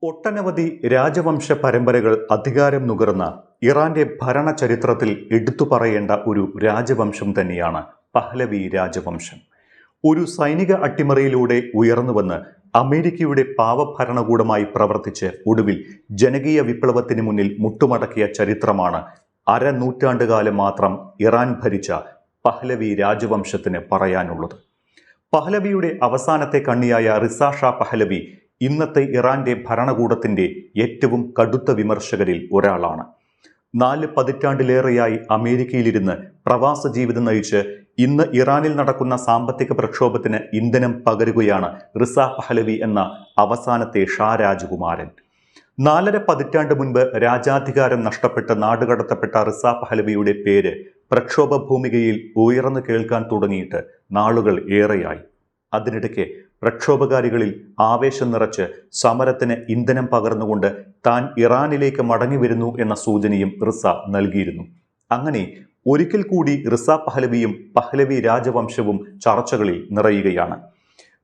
ഒട്ടനവധി രാജവംശ പരമ്പരകൾ അധികാരം നുകർന്ന ഇറാന്റെ ഭരണ ചരിത്രത്തിൽ എടുത്തു പറയേണ്ട ഒരു രാജവംശം തന്നെയാണ് പഹ്ലവി രാജവംശം. ഒരു സൈനിക അട്ടിമറിയിലൂടെ ഉയർന്നുവന്ന് അമേരിക്കയുടെ പാവഭരണകൂടമായി പ്രവർത്തിച്ച് ഒടുവിൽ ജനകീയ വിപ്ലവത്തിന് മുന്നിൽ മുട്ടുമടക്കിയ ചരിത്രമാണ് അരനൂറ്റാണ്ടുകാലം മാത്രം ഇറാൻ ഭരിച്ച പഹ്ലവി രാജവംശത്തിന് പറയാനുള്ളത്. പഹ്ലവിയുടെ അവസാനത്തെ കണ്ണിയായ റിസ ഷാ പഹ്ലവി ഇന്നത്തെ ഇറാന്റെ ഭരണകൂടത്തിന്റെ ഏറ്റവും കടുത്ത വിമർശകരിൽ ഒരാളാണ്. 4 പതിറ്റാണ്ടിലേറെയായി അമേരിക്കയിലിരുന്ന് പ്രവാസ ജീവിതം നയിച്ച് ഇന്ന് ഇറാനിൽ നടക്കുന്ന സാമ്പത്തിക പ്രക്ഷോഭത്തിന് ഇന്ധനം പകരുകയാണ് റിസ പഹ്ലവി എന്ന അവസാനത്തെ ഷാ രാജകുമാരൻ. 4.5 പതിറ്റാണ്ട് മുൻപ് രാജാധികാരം നഷ്ടപ്പെട്ട് നാടുകടത്തപ്പെട്ട റിസ പഹ്ലവിയുടെ പേര് പ്രക്ഷോഭ ഭൂമികയിൽ ഉയർന്നു കേൾക്കാൻ തുടങ്ങിയിട്ട് നാളുകൾ ഏറെയായി. അതിനിടയ്ക്ക് പ്രക്ഷോഭകാരികളിൽ ആവേശം നിറച്ച് സമരത്തിന് ഇന്ധനം പകർന്നുകൊണ്ട് താൻ ഇറാനിലേക്ക് മടങ്ങി വരുന്നു എന്ന സൂചനയും റിസ നൽകിയിരുന്നു. അങ്ങനെ ഒരിക്കൽ കൂടി റിസ പഹ്ലവിയും പഹ്ലവി രാജവംശവും ചർച്ചകളിൽ നിറയുകയാണ്.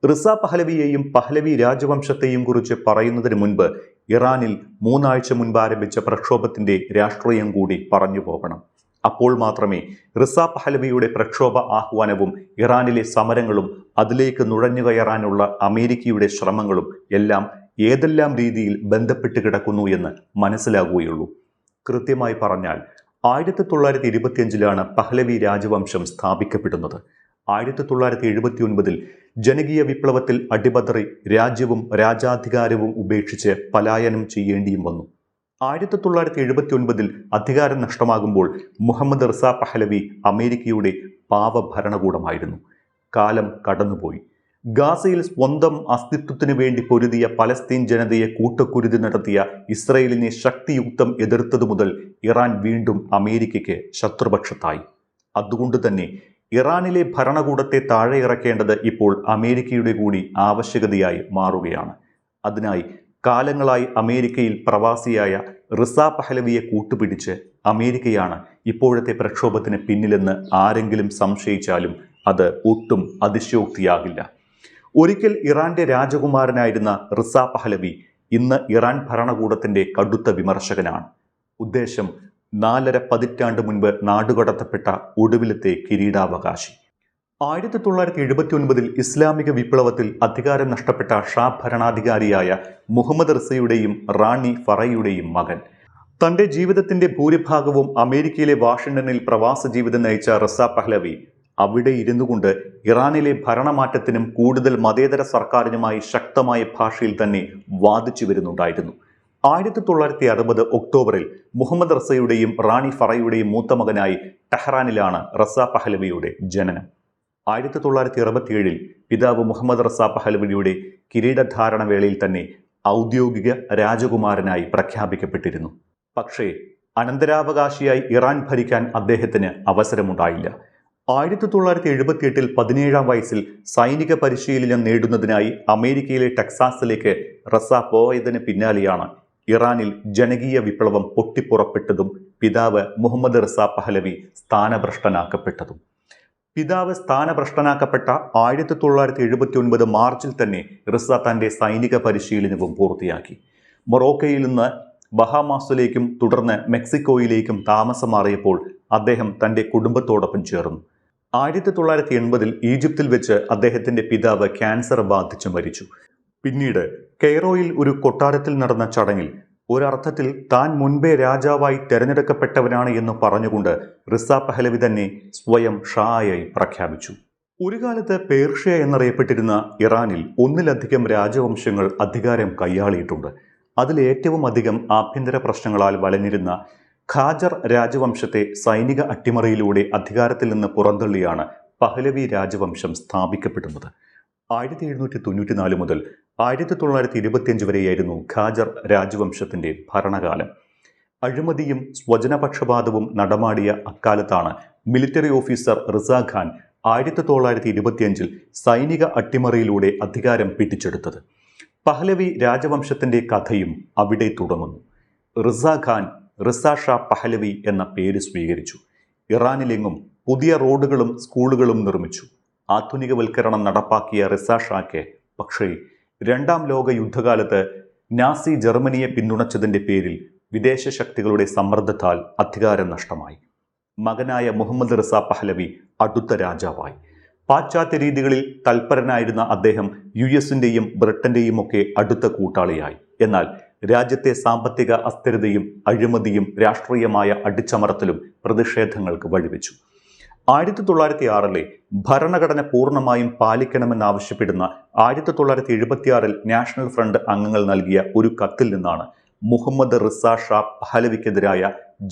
റിസ പഹ്ലവിയെയും പഹ്ലവി രാജവംശത്തെയും കുറിച്ച് പറയുന്നതിന് മുൻപ് ഇറാനിൽ 3 ആഴ്ച മുൻപ് ആരംഭിച്ച പ്രക്ഷോഭത്തിന്റെ രാഷ്ട്രീയം കൂടി പറഞ്ഞു പോകണം. അപ്പോൾ മാത്രമേ റിസ പഹ്ലവിയുടെ പ്രക്ഷോഭ ആഹ്വാനവും ഇറാനിലെ സമരങ്ങളും അതിലേക്ക് നുഴഞ്ഞു കയറാനുള്ള അമേരിക്കയുടെ ശ്രമങ്ങളും എല്ലാം ഏതെല്ലാം രീതിയിൽ ബന്ധപ്പെട്ട് കിടക്കുന്നു എന്ന് മനസ്സിലാകുകയുള്ളൂ. കൃത്യമായി പറഞ്ഞാൽ 1925 പഹ്ലവി രാജവംശം സ്ഥാപിക്കപ്പെടുന്നത്. 1979 ജനകീയ വിപ്ലവത്തിൽ അടിപതറി രാജ്യവും രാജാധികാരവും ഉപേക്ഷിച്ച് പലായനം ചെയ്യേണ്ടിയും വന്നു. 1979 അധികാരം നഷ്ടമാകുമ്പോൾ മുഹമ്മദ് റിസ പഹ്ലവി അമേരിക്കയുടെ പാവഭരണകൂടമായിരുന്നു. കാലം കടന്നുപോയി. ഗാസയിൽ സ്വന്തം അസ്തിത്വത്തിനു വേണ്ടി പൊരുതിയ പലസ്തീൻ ജനതയെ കൂട്ടക്കുരുതി നടത്തിയ ഇസ്രയേലിനെ ശക്തിയുക്തം എതിർത്തതു മുതൽ ഇറാൻ വീണ്ടും അമേരിക്കയ്ക്ക് ശത്രുപക്ഷത്തായി. അതുകൊണ്ട് തന്നെ ഇറാനിലെ ഭരണകൂടത്തെ താഴെ ഇറക്കേണ്ടത് ഇപ്പോൾ അമേരിക്കയുടെ കൂടി ആവശ്യകതയായി മാറുകയാണ്. അതിനായി കാലങ്ങളായി അമേരിക്കയിൽ പ്രവാസിയായ റിസ പഹ്ലവിയെ കൂട്ടുപിടിച്ച് അമേരിക്കയാണ് ഇപ്പോഴത്തെ പ്രക്ഷോഭത്തിന് പിന്നിലെന്ന് ആരെങ്കിലും സംശയിച്ചാലും അത് ഒട്ടും അതിശയോക്തിയാകില്ല. ഒരിക്കൽ ഇറാന്റെ രാജകുമാരനായിരുന്ന റിസ പഹ്ലവി ഇന്ന് ഇറാൻ ഭരണകൂടത്തിന്റെ കടുത്ത വിമർശകനാണ്. ഉദ്ദേശം 4.5 പതിറ്റാണ്ട് മുൻപ് നാടുകടത്തപ്പെട്ട ഒടുവിലത്തെ കിരീടാവകാശി. 1979 ഇസ്ലാമിക വിപ്ലവത്തിൽ അധികാരം നഷ്ടപ്പെട്ട ഷാ ഭരണാധികാരിയായ മുഹമ്മദ് റിസയുടെയും റാണി ഫറയുടെയും മകൻ. തന്റെ ജീവിതത്തിന്റെ ഭൂരിഭാഗവും അമേരിക്കയിലെ വാഷിംഗ്ടണിൽ പ്രവാസ ജീവിതം നയിച്ച റിസ പഹ്ലവി അവിടെ ഇരുന്നു കൊണ്ട് ഇറാനിലെ ഭരണമാറ്റത്തിനും കൂടുതൽ മതേതര സർക്കാരിനുമായി ശക്തമായ ഭാഷയിൽ തന്നെ വാദിച്ചു വരുന്നുണ്ടായിരുന്നു. 1960 ഒക്ടോബറിൽ മുഹമ്മദ് റിസയുടെയും റാണി ഫറയുടെയും മൂത്ത മകനായി ടെഹ്റാനിലാണ് റിസ പഹ്ലവിയുടെ ജനനം. 1967 പിതാവ് മുഹമ്മദ് റിസ പഹ്ലവിയുടെ കിരീടധാരണ വേളയിൽ തന്നെ ഔദ്യോഗിക രാജകുമാരനായി പ്രഖ്യാപിക്കപ്പെട്ടിരുന്നു. പക്ഷേ അനന്തരാവകാശിയായി ഇറാൻ ഭരിക്കാൻ അദ്ദേഹത്തിന് അവസരമുണ്ടായില്ല. 1978 17-ാം വയസ്സിൽ സൈനിക പരിശീലനം നേടുന്നതിനായി അമേരിക്കയിലെ ടെക്സാസിലേക്ക് റിസ പോയതിന് പിന്നാലെയാണ് ഇറാനിൽ ജനകീയ വിപ്ലവം പൊട്ടിപ്പുറപ്പെട്ടതും പിതാവ് മുഹമ്മദ് റിസ പഹ്ലവി സ്ഥാനഭ്രഷ്ടനാക്കപ്പെട്ടതും. പിതാവ് സ്ഥാനഭ്രഷ്ടനാക്കപ്പെട്ട 1979 മാർച്ചിൽ തന്നെ റിസ തന്റെ സൈനിക പരിശീലനവും പൂർത്തിയാക്കി. മൊറോക്കോയിൽ നിന്ന് ബഹാമാസിലേക്കും തുടർന്ന് മെക്സിക്കോയിലേക്കും താമസം മാറിയപ്പോൾ അദ്ദേഹം തന്റെ കുടുംബത്തോടൊപ്പം ചേർന്നു. 1980 ഈജിപ്തിൽ വെച്ച് അദ്ദേഹത്തിന്റെ പിതാവ് ക്യാൻസർ ബാധിച്ച് മരിച്ചു. പിന്നീട് കെയ്റോയിൽ ഒരു കൊട്ടാരത്തിൽ നടന്ന ചടങ്ങിൽ ഒരർത്ഥത്തിൽ താൻ മുൻപേ രാജാവായി തെരഞ്ഞെടുക്കപ്പെട്ടവനാണ് എന്ന് പറഞ്ഞുകൊണ്ട് റിസ പഹ്ലവി തന്നെ സ്വയം ഷായായി പ്രഖ്യാപിച്ചു. ഒരു കാലത്ത് പേർഷ്യ എന്നറിയപ്പെട്ടിരുന്ന ഇറാനിൽ 1-ലധികം രാജവംശങ്ങൾ അധികാരം കൈയാളിയിട്ടുണ്ട്. അതിലേറ്റവും അധികം ആഭ്യന്തര പ്രശ്നങ്ങളാൽ വലഞ്ഞിരുന്ന ഖാജർ രാജവംശത്തെ സൈനിക അട്ടിമറിയിലൂടെ അധികാരത്തിൽ നിന്ന് പുറന്തള്ളിയാണ് പഹ്ലവി രാജവംശം സ്ഥാപിക്കപ്പെടുന്നത്. 1794 മുതൽ 1925 വരെയായിരുന്നു ഖാജർ രാജവംശത്തിന്റെ ഭരണകാലം. അഴിമതിയും സ്വജനപക്ഷപാതവും നടമാടിയ അക്കാലത്താണ് മിലിറ്ററി ഓഫീസർ റിസ ഖാൻ 1925 സൈനിക അട്ടിമറിയിലൂടെ അധികാരം പിടിച്ചെടുത്തത്. പഹ്ലവി രാജവംശത്തിന്റെ കഥയും അവിടെ തുടങ്ങുന്നു. റിസ ഖാൻ റിസ ഷാ പഹ്ലവി എന്ന പേര് സ്വീകരിച്ചു. ഇറാനിലെങ്ങും പുതിയ റോഡുകളും സ്കൂളുകളും നിർമ്മിച്ചു. ആധുനികവൽക്കരണം നടപ്പാക്കിയ റിസ ഷാക്ക് പക്ഷേ 2-ാം ലോക യുദ്ധകാലത്ത് നാസി ജർമ്മനിയെ പിന്തുണച്ചതിന്റെ പേരിൽ വിദേശ ശക്തികളുടെ സമ്മർദ്ദത്താൽ അധികാരം നഷ്ടമായി. മകനായ മുഹമ്മദ് റിസ പഹ്ലവി അടുത്ത രാജാവായി. പാശ്ചാത്യ രീതികളിൽ തൽപരനായിരുന്ന അദ്ദേഹം യുഎസിന്റെയും ബ്രിട്ടന്റെയും ഒക്കെ അടുത്ത കൂട്ടാളിയായി. എന്നാൽ രാജ്യത്തെ സാമ്പത്തിക അസ്ഥിരതയും അഴിമതിയും രാഷ്ട്രീയമായ അടിച്ചമർത്തലും പ്രതിഷേധങ്ങൾക്ക് വഴിവെച്ചു. 1906 ഭരണഘടന പൂർണ്ണമായും പാലിക്കണമെന്നാവശ്യപ്പെടുന്ന 1976 നാഷണൽ ഫ്രണ്ട് അംഗങ്ങൾ നൽകിയ ഒരു കത്തിൽ നിന്നാണ് മുഹമ്മദ് റിസ ഷാ പഹ്ലവിക്കെതിരായ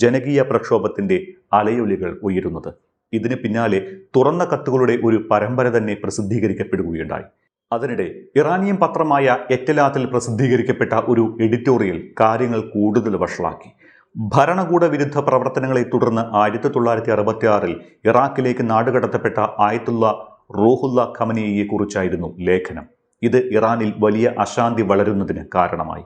ജനകീയ പ്രക്ഷോഭത്തിന്റെ അലയൊലികൾ ഉയരുന്നത്. ഇതിന് പിന്നാലെ തുറന്ന കത്തുകളുടെ ഒരു പരമ്പര തന്നെ പ്രസിദ്ധീകരിക്കപ്പെടുകയുണ്ടായി. അതിനിടെ ഇറാനിയൻ പത്രമായ എറ്റലാത്തിൽ പ്രസിദ്ധീകരിക്കപ്പെട്ട ഒരു എഡിറ്റോറിയൽ കാര്യങ്ങൾ കൂടുതൽ വഷളാക്കി. ഭരണകൂട വിരുദ്ധ പ്രവർത്തനങ്ങളെ തുടർന്ന് 1966 ഇറാഖിലേക്ക് നാടുകടത്തപ്പെട്ട ആയത്തുള്ള റൂഹുല്ല ഖമനേയിയെ കുറിച്ചായിരുന്നു ലേഖനം. ഇത് ഇറാനിൽ വലിയ അശാന്തി വളരുന്നതിന് കാരണമായി.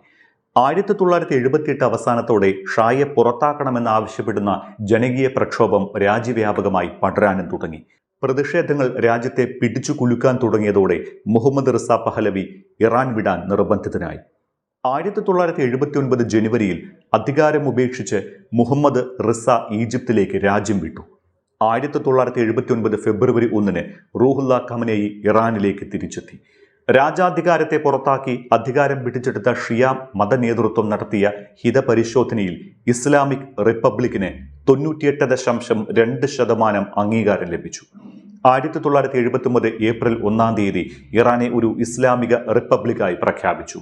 1978 അവസാനത്തോടെ ഷായെ പുറത്താക്കണമെന്നാവശ്യപ്പെടുന്ന ജനകീയ പ്രക്ഷോഭം രാജ്യവ്യാപകമായി പടരാനും തുടങ്ങി. പ്രതിഷേധങ്ങൾ രാജ്യത്തെ പിടിച്ചു കുലുക്കാൻ തുടങ്ങിയതോടെ മുഹമ്മദ് റിസ പഹ്ലവി ഇറാൻ വിടാൻ നിർബന്ധിതനായി. 1979 ജനുവരിയിൽ അധികാരം ഉപേക്ഷിച്ച് മുഹമ്മദ് റിസ ഈജിപ്തിലേക്ക് രാജ്യം വിട്ടു. 1979 ഫെബ്രുവരി 1 റൂഹുല്ല ഖമനേയി ഇറാനിലേക്ക് തിരിച്ചെത്തി. രാജാധികാരത്തെ പുറത്താക്കി അധികാരം പിടിച്ചെടുത്ത ഷിയ മതനേതൃത്വം നടത്തിയ ഹിതപരിശോധനയിൽ ഇസ്ലാമിക് റിപ്പബ്ലിക്കിന് 98.2% അംഗീകാരം ലഭിച്ചു. 1979 ഏപ്രിൽ 1 ഇറാനെ ഒരു ഇസ്ലാമിക റിപ്പബ്ലിക്കായി പ്രഖ്യാപിച്ചു.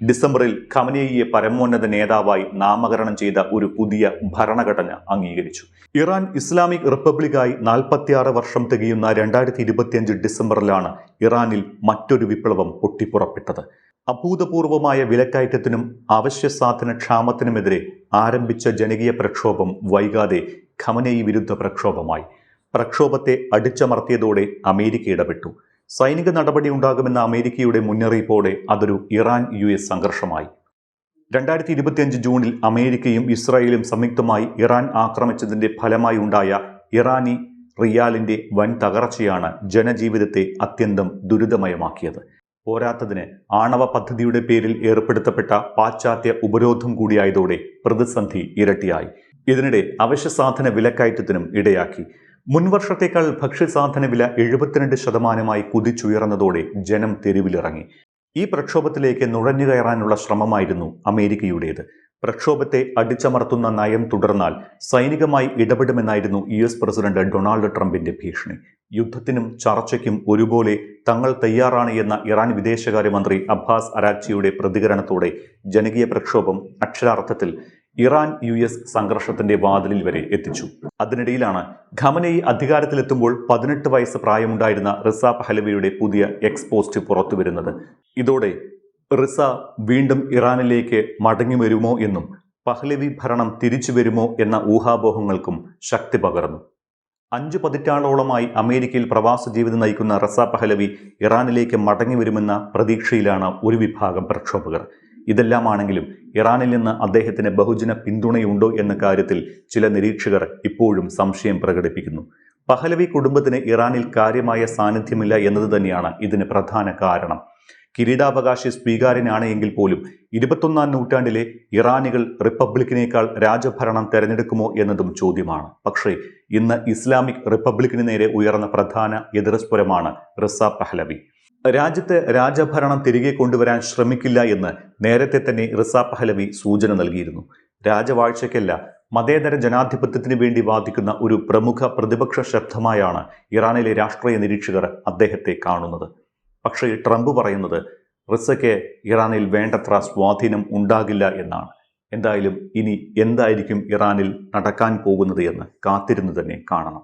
ഡിസംബറിൽ ഖമനേയിയെ പരമോന്നത നേതാവായി നാമകരണം ചെയ്ത ഒരു പുതിയ ഭരണഘടന അംഗീകരിച്ചു. ഇറാൻ ഇസ്ലാമിക് റിപ്പബ്ലിക്കായി 46 വർഷം തികയുന്ന 2025 ഡിസംബറിലാണ് ഇറാനിൽ മറ്റൊരു വിപ്ലവം പൊട്ടിപ്പുറപ്പെട്ടത്. അഭൂതപൂർവമായ വിലക്കയറ്റത്തിനും അവശ്യ സാധന ക്ഷാമത്തിനുമെതിരെ ആരംഭിച്ച ജനകീയ പ്രക്ഷോഭം വൈകാതെ ഖമനേയി വിരുദ്ധ പ്രക്ഷോഭമായി. പ്രക്ഷോഭത്തെ അടിച്ചമർത്തിയതോടെ അമേരിക്ക ഇടപെട്ടു. സൈനിക നടപടി ഉണ്ടാകുമെന്ന അമേരിക്കയുടെ മുന്നറിയിപ്പോടെ അതൊരു ഇറാൻ US സംഘർഷമായി. 2025 ജൂണിൽ അമേരിക്കയും ഇസ്രായേലും സംയുക്തമായി ഇറാൻ ആക്രമിച്ചതിന്റെ ഫലമായി ഉണ്ടായ ഇറാനി റിയാലിന്റെ വൻ തകർച്ചയാണ് ജനജീവിതത്തെ അത്യന്തം ദുരിതമയമാക്കിയത്. പോരാത്തതിന് ആണവ പദ്ധതിയുടെ പേരിൽ ഏർപ്പെടുത്തപ്പെട്ട പാശ്ചാത്യ ഉപരോധം കൂടിയായതോടെ പ്രതിസന്ധി ഇരട്ടിയായി. ഇതിനിടെ അവശ്യ സാധന വിലക്കയറ്റത്തിനും ഇടയാക്കി. മുൻവർഷത്തേക്കാൾ ഭക്ഷ്യസാധന വില 72% കുതിച്ചുയർന്നതോടെ ജനം തെരുവിലിറങ്ങി. ഈ പ്രക്ഷോഭത്തിലേക്ക് നുഴഞ്ഞു കയറാനുള്ള ശ്രമമായിരുന്നു അമേരിക്കയുടേത്. പ്രക്ഷോഭത്തെ അടിച്ചമർത്തുന്ന നയം തുടർന്നാൽ സൈനികമായി ഇടപെടുമെന്നായിരുന്നു US പ്രസിഡന്റ് ഡൊണാൾഡ് ട്രംപിന്റെ ഭീഷണി. യുദ്ധത്തിനും ചർച്ചയ്ക്കും ഒരുപോലെ തങ്ങൾ തയ്യാറാണ് എന്ന ഇറാൻ വിദേശകാര്യമന്ത്രി അബ്ബാസ് അരാക്ചിയുടെ പ്രതികരണത്തോടെ ജനകീയ പ്രക്ഷോഭം അക്ഷരാർത്ഥത്തിൽ ഇറാൻ US സംഘർഷത്തിന്റെ വാതിലിൽ വരെ എത്തിച്ചു. അതിനിടയിലാണ് ഖമനേയി അധികാരത്തിലെത്തുമ്പോൾ 18 വയസ്സ് പ്രായമുണ്ടായിരുന്ന റിസ പഹ്ലവിയുടെ പുതിയ പോസ്റ്റ് പുറത്തുവരുന്നത്. ഇതോടെ റിസ വീണ്ടും ഇറാനിലേക്ക് മടങ്ങി വരുമോ എന്നും പഹ്ലവി ഭരണം തിരിച്ചു വരുമോ എന്ന ഊഹാപോഹങ്ങൾക്കും ശക്തി പകർന്നു. 5 പതിറ്റാണ്ടോളമായി അമേരിക്കയിൽ പ്രവാസ ജീവിതം നയിക്കുന്ന റിസ പഹ്ലവി ഇറാനിലേക്ക് മടങ്ങി വരുമെന്ന പ്രതീക്ഷയിലാണ് ഒരു വിഭാഗം പ്രക്ഷോഭകർ. ഇതെല്ലാമാണെങ്കിലും ഇറാനിൽ നിന്ന് അദ്ദേഹത്തിന് ബഹുജന പിന്തുണയുണ്ടോ എന്ന കാര്യത്തിൽ ചില നിരീക്ഷകർ ഇപ്പോഴും സംശയം പ്രകടിപ്പിക്കുന്നു. പഹ്ലവി കുടുംബത്തിന് ഇറാനിൽ കാര്യമായ സാന്നിധ്യമില്ല എന്നത് തന്നെയാണ് ഇതിന് പ്രധാന കാരണം. കിരീടാവകാശി സ്വീകാര്യനാണ് എങ്കിൽ പോലും 21ാം നൂറ്റാണ്ടിലെ ഇറാനികൾ റിപ്പബ്ലിക്കിനേക്കാൾ രാജഭരണം തെരഞ്ഞെടുക്കുമോ എന്നതും ചോദ്യമാണ്. പക്ഷേ ഇന്ന് ഇസ്ലാമിക് റിപ്പബ്ലിക്കിന് നേരെ ഉയർന്ന പ്രധാന എതിർസ്വരമാണ് റിസ പഹ്ലവി. രാജ്യത്ത് രാജഭരണം തിരികെ കൊണ്ടുവരാൻ ശ്രമിക്കില്ല എന്ന് നേരത്തെ തന്നെ റിസ പഹ്ലവി സൂചന നൽകിയിരുന്നു. രാജവാഴ്ചയ്ക്കല്ല, മതേതര ജനാധിപത്യത്തിന് വേണ്ടി വാദിക്കുന്ന ഒരു പ്രമുഖ പ്രതിപക്ഷ ശബ്ദമായാണ് ഇറാനിലെ രാഷ്ട്രീയ നിരീക്ഷകർ അദ്ദേഹത്തെ കാണുന്നത്. പക്ഷേ ട്രംപ് പറയുന്നത് റിസയ്ക്ക് ഇറാനിൽ വേണ്ടത്ര സ്വാധീനം ഉണ്ടാകില്ല എന്നാണ്. എന്തായാലും ഇനി എന്തായിരിക്കും ഇറാനിൽ നടക്കാൻ പോകുന്നത് എന്ന് കാത്തിരുന്ന് തന്നെ കാണണം.